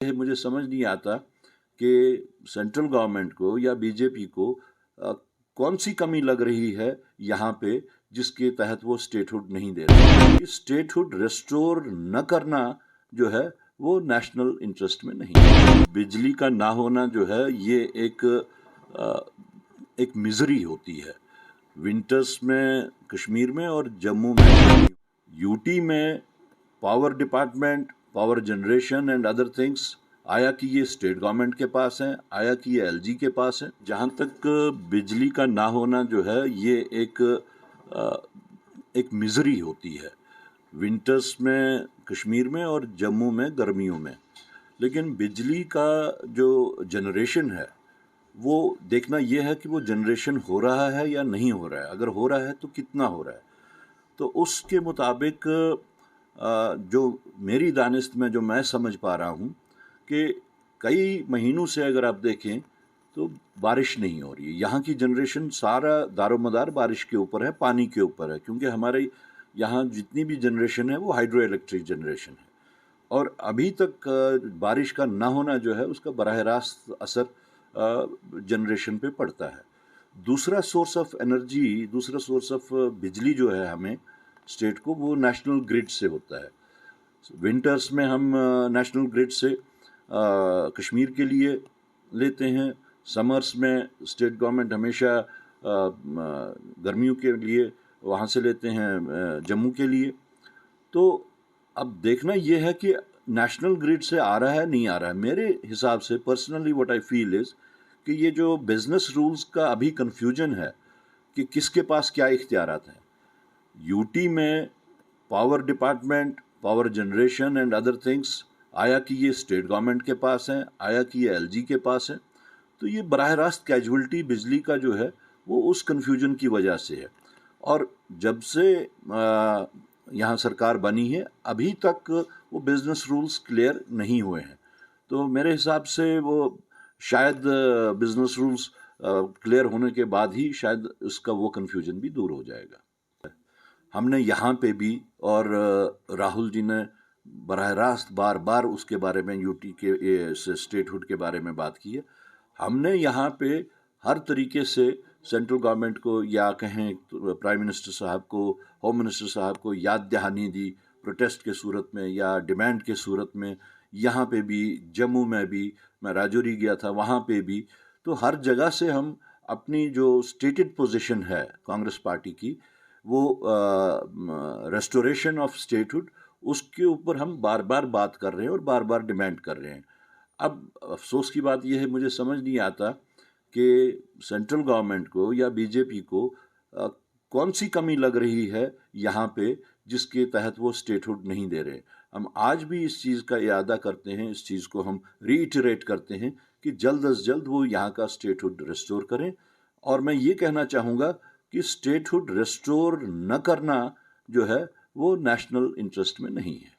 मुझे समझ नहीं आता कि सेंट्रल गवर्नमेंट को या बीजेपी को कौन सी कमी लग रही है यहाँ पे जिसके तहत वो स्टेटहुड नहीं दे रहे। स्टेटहुड रेस्टोर न करना जो है वो नेशनल इंटरेस्ट में नहीं है। बिजली का ना होना जो है ये एक मिजरी होती है। विंटर्स में कश्मीर में और जम्मू में, यूटी में power department, power generation and other things, आया कि ये स्टेट गवर्नमेंट के पास है, आया कि ये एलजी के पास है। जहाँ तक बिजली का ना होना जो है ये एक मिजरी होती है। विंटर्स में कश्मीर में और जम्मू में गर्मियों में, लेकिन बिजली का जो जनरेशन है वो देखना ये है कि वो जनरेशन हो रहा है या नहीं हो रहा है। अगर हो रहा है तो कितना हो रहा है। तो उसके मुताबिक जो मेरी दानिस्त में जो मैं समझ पा रहा हूँ कि कई महीनों से अगर आप देखें तो बारिश नहीं हो रही है। यहाँ की जनरेशन सारा दारोमदार बारिश के ऊपर है, पानी के ऊपर है, क्योंकि हमारे यहाँ जितनी भी जनरेशन है वो हाइड्रो इलेक्ट्रिक जनरेशन है। और अभी तक बारिश का ना होना जो है उसका बराह रास्त असर जनरेशन पे पड़ता है। दूसरा सोर्स ऑफ एनर्जी, दूसरा सोर्स ऑफ बिजली जो है हमें स्टेट को, वो नेशनल ग्रिड से होता है। विंटर्स में हम नेशनल ग्रिड से कश्मीर के लिए लेते हैं। समर्स में स्टेट गवर्नमेंट हमेशा गर्मियों के लिए वहाँ से लेते हैं जम्मू के लिए। तो अब देखना ये है कि नेशनल ग्रिड से आ रहा है नहीं आ रहा है। मेरे हिसाब से personally what I feel is कि ये जो बिजनेस रूल्स का अभी कन्फ्यूजन है कि किसके पास क्या इख्तियारात हैं। यूटी में power department, power generation and other things, आया कि ये स्टेट गवर्नमेंट के पास है, आया कि ये एलजी के पास है। तो ये बराह रास्त कैजुअलिटी बिजली का जो है वो उस कन्फ्यूजन की वजह से है। और जब से यहाँ सरकार बनी है अभी तक वो बिजनेस रूल्स क्लियर नहीं हुए हैं। तो मेरे हिसाब से वो शायद बिजनेस रूल्स क्लियर होने के बाद ही शायद उसका वो कन्फ्यूजन भी दूर हो जाएगा। हमने यहाँ पे भी, और राहुल जी ने बराह रास्त बार बार उसके बारे में, यूटी के स्टेटहुड के बारे में बात की है। हमने यहाँ पे हर तरीके से सेंट्रल गवर्नमेंट को, या कहें प्राइम मिनिस्टर साहब को, होम मिनिस्टर साहब को याद दहानी दी, प्रोटेस्ट के सूरत में या डिमांड के सूरत में। यहाँ पे भी, जम्मू में भी, मैं राजौरी गया था, वहाँ पे भी। तो हर जगह से हम अपनी जो स्टेटेड पोजीशन है कांग्रेस पार्टी की, वो रेस्टोरेशन ऑफ स्टेटहुड, उसके ऊपर हम बार बार बात कर रहे हैं और बार बार डिमांड कर रहे हैं। अब अफसोस की बात यह है, मुझे समझ नहीं आता कि सेंट्रल गवर्नमेंट को या बीजेपी को कौन सी कमी लग रही है यहाँ पे जिसके तहत वो स्टेटहुड नहीं दे रहे। हम आज भी इस चीज़ का इरादा करते हैं, इस चीज़ को हम रीइटरेट करते हैं कि जल्द अज जल्द वो यहाँ का स्टेटहुड रिस्टोर करें। और मैं ये कहना चाहूँगा कि स्टेटहुड रिस्टोर न करना जो है वो नेशनल इंटरेस्ट में नहीं है।